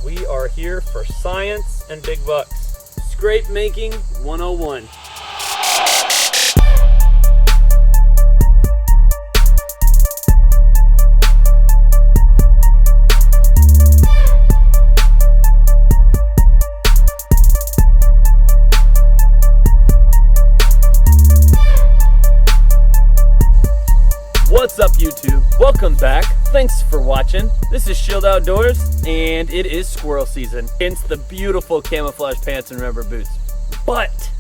We are here for science and big bucks. Scrape making 101. What's up, YouTube? Welcome back. Thanks for watching. This is Shield Outdoors, and it is squirrel season, hence the beautiful camouflage pants and rubber boots. But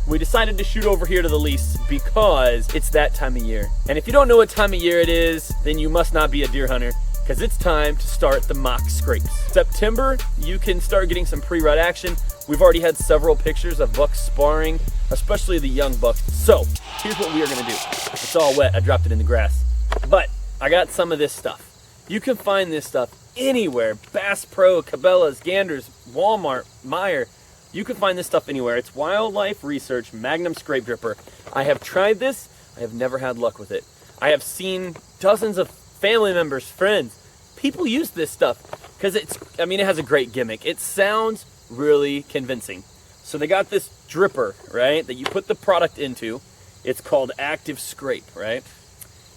we decided to shoot over here to the lease because it's that time of year. And if you don't know what time of year it is, then you must not be a deer hunter, because it's time to start the mock scrapes. September, you can start getting some pre-rut action. We've already had several pictures of bucks sparring, especially the young bucks. So here's what we are gonna do. It's all wet, I dropped it in the grass. But I got some of this stuff. You can find this stuff anywhere. Bass Pro, Cabela's, Gander's, Walmart, Meijer. You can find this stuff anywhere. It's Wildlife Research Magnum Scrape Dripper. I have tried this. I have never had luck with it. I have seen dozens of family members, friends, people use this stuff because it has a great gimmick. It sounds really convincing. So they got this dripper, right, that you put the product into. It's called Active Scrape, right?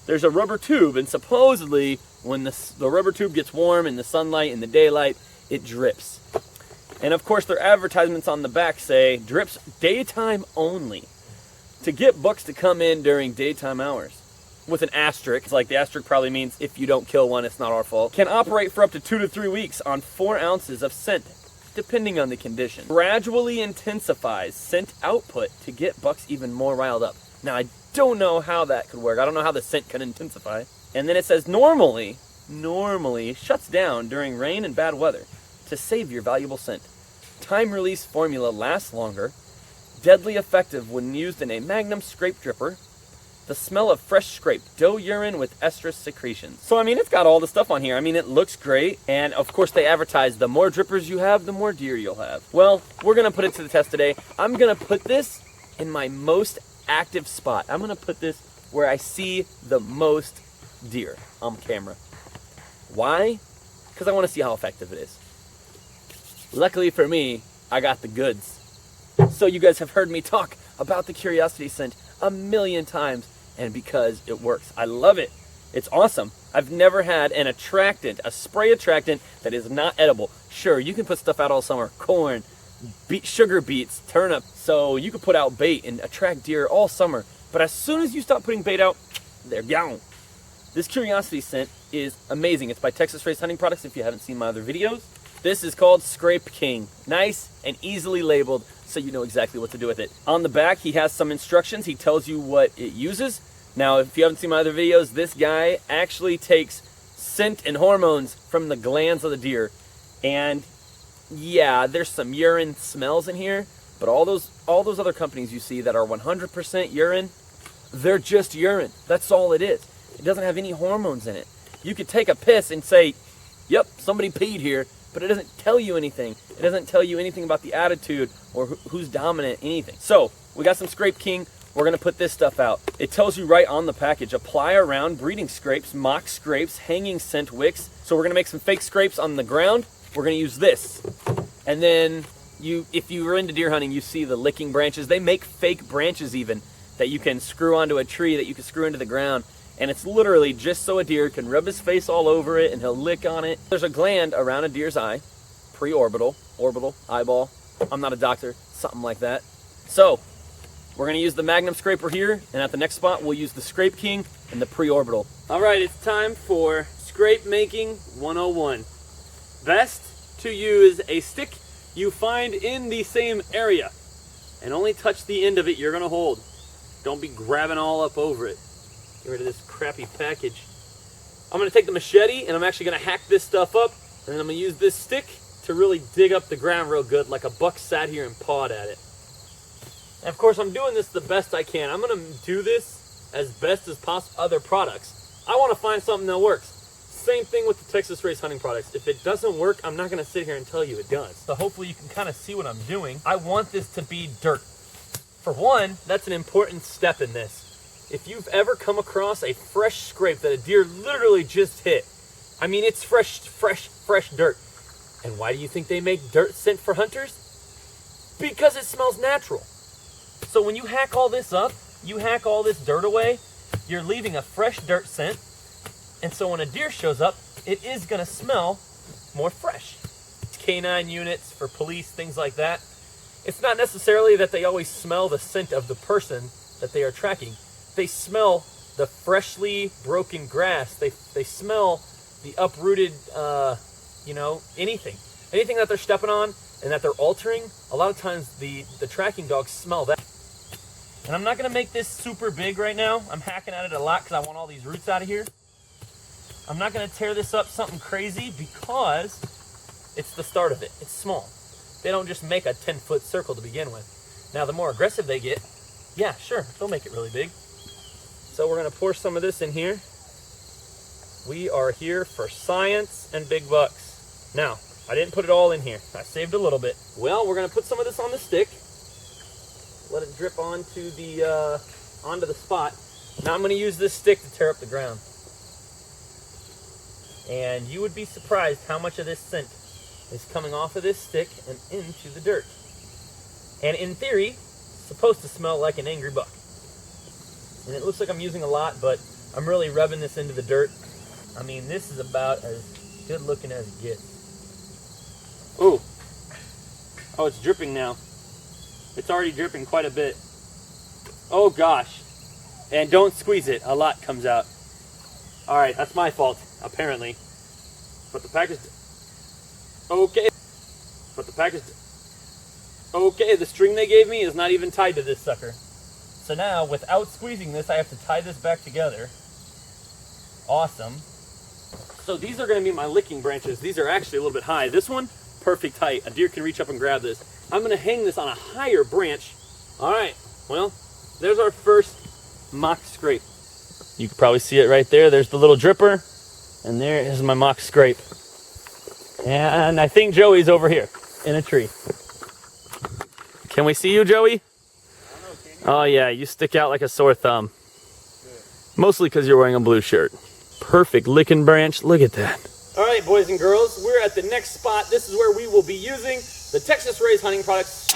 There's a rubber tube, and supposedly when the rubber tube gets warm in the sunlight, in the daylight, it drips. And of course their advertisements on the back say, drips daytime only, to get bucks to come in during daytime hours. With an asterisk, it's like the asterisk probably means if you don't kill one, it's not our fault. Can operate for up to 2 to 3 weeks on 4 ounces of scent, depending on the condition. Gradually intensifies scent output to get bucks even more riled up. Now I don't know how that could work. I don't know how the scent can intensify. And then it says normally shuts down during rain and bad weather to save your valuable scent. Time release formula lasts longer. Deadly effective when used in a Magnum scrape dripper. The smell of fresh scraped doe urine with estrus secretions. So it's got all the stuff on here. It looks great. And of course they advertise the more drippers you have, the more deer you'll have. Well, we're gonna put it to the test today. I'm gonna put this in my most active spot. I'm gonna put this where I see the most deer on camera. Why? Because I want to see how effective it is. Luckily for me, I got the goods. So you guys have heard me talk about the Curiosity scent a million times, and because it works. I love it. It's awesome. I've never had an attractant, a spray attractant that is not edible. Sure, you can put stuff out all summer, corn, sugar beets, turnip, so you could put out bait and attract deer all summer. But as soon as you stop putting bait out, they're gone. This Curiosity scent is amazing. It's by Texas Race Hunting Products if you haven't seen my other videos. This is called Scrape King. Nice and easily labeled so you know exactly what to do with it. On the back, he has some instructions. He tells you what it uses. Now, if you haven't seen my other videos, this guy actually takes scent and hormones from the glands of the deer. And yeah, there's some urine smells in here, but all those other companies you see that are 100% urine, they're just urine. That's all it is. It doesn't have any hormones in it. You could take a piss and say, yep, somebody peed here, but it doesn't tell you anything. It doesn't tell you anything about the attitude or who's dominant, anything. So, we got some Scrape King. We're gonna put this stuff out. It tells you right on the package, apply around breeding scrapes, mock scrapes, hanging scent wicks. So we're gonna make some fake scrapes on the ground. We're gonna use this. And then if you were into deer hunting, you see the licking branches. They make fake branches even that you can screw onto a tree, that you can screw into the ground. And it's literally just so a deer can rub his face all over it and he'll lick on it. There's a gland around a deer's eye, preorbital, orbital, eyeball. I'm not a doctor, something like that. So we're gonna use the Magnum scraper here, and at the next spot we'll use the Scrape King and the preorbital. All right, it's time for Scrape Making 101. Best to use a stick you find in the same area and only touch the end of it you're gonna hold. Don't be grabbing all up over it. Get rid of this crappy package. I'm gonna take the machete and I'm actually gonna hack this stuff up, and then I'm gonna use this stick to really dig up the ground real good, like a buck sat here and pawed at it. And of course I'm doing this the best I can. I'm gonna do this as best as possible. Other products, I wanna find something that works. Same thing with the Texas Race Hunting Products. If it doesn't work, I'm not gonna sit here and tell you it does. So hopefully you can kind of see what I'm doing. I want this to be dirt. For one, that's an important step in this. If you've ever come across a fresh scrape that a deer literally just hit, it's fresh dirt. And why do you think they make dirt scent for hunters? Because it smells natural. So when you hack all this up, you hack all this dirt away, you're leaving a fresh dirt scent. And so when a deer shows up, it is going to smell more fresh. Canine units for police, things like that. It's not necessarily that they always smell the scent of the person that they are tracking. They smell the freshly broken grass. They smell the uprooted, anything. Anything that they're stepping on and that they're altering, a lot of times the tracking dogs smell that. And I'm not going to make this super big right now. I'm hacking at it a lot because I want all these roots out of here. I'm not going to tear this up something crazy because it's the start of it. It's small. They don't just make a 10-foot circle to begin with. Now, the more aggressive they get, yeah, sure, they'll make it really big. So we're going to pour some of this in here. We are here for science and big bucks. Now, I didn't put it all in here. I saved a little bit. Well, we're going to put some of this on the stick. Let it drip onto the spot. Now I'm going to use this stick to tear up the ground. And you would be surprised how much of this scent is coming off of this stick and into the dirt. And in theory, it's supposed to smell like an angry buck. And it looks like I'm using a lot, but I'm really rubbing this into the dirt. I mean, this is about as good looking as it gets. Ooh. Oh, it's dripping now. It's already dripping quite a bit. Oh gosh. And don't squeeze it, a lot comes out. Alright, that's my fault, apparently. But the package... Okay. But the package... Okay, the string they gave me is not even tied to this sucker. So now, without squeezing this, I have to tie this back together. Awesome. So these are going to be my licking branches. These are actually a little bit high. This one, perfect height. A deer can reach up and grab this. I'm going to hang this on a higher branch. Alright, well, there's our first mock scrape. You can probably see it right there. There's the little dripper. And there is my mock scrape. And I think Joey's over here in a tree. Can we see you, Joey? Oh yeah, you stick out like a sore thumb. Good. Mostly because you're wearing a blue shirt. Perfect licking branch. Look at that. Alright, boys and girls, we're at the next spot. This is where we will be using the Texas Rays hunting products.